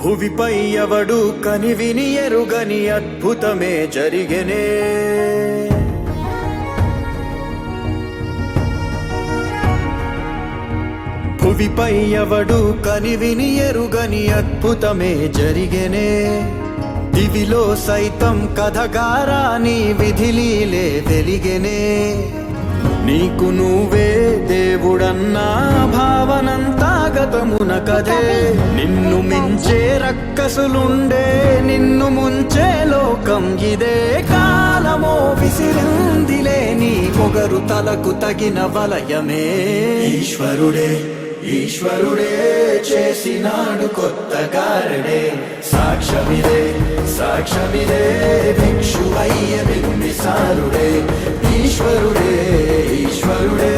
భువిపై ఎవడు కనివిని ఎరుగని అద్భుతమే జరిగెనే. భువిపై ఎవడు కనివిని ఎరుగని అద్భుతమే జరిగెనే. దివిలో సైతం కథగారాని విధిలీలే వెలిగెనే. నీకు నువ్వే దేవుడన్నా భావనంతా గతమున కదే. నిన్ను మించే రక్కసులుండే, నిన్ను ముంచే లోకం ఇదే. కాలమో విసిరిందిలే నీ పొగరు తలకు తగిన వలయమే. ఈశ్వరుడే ఈశ్వరుడే చేసినాడు కొత్త గారడే. సాక్ష్యమిదే సాక్ష్యమిదే భిక్షువయ్య బింబిసారుడే. ఈశ్వరుడే ఈశ్వరుడే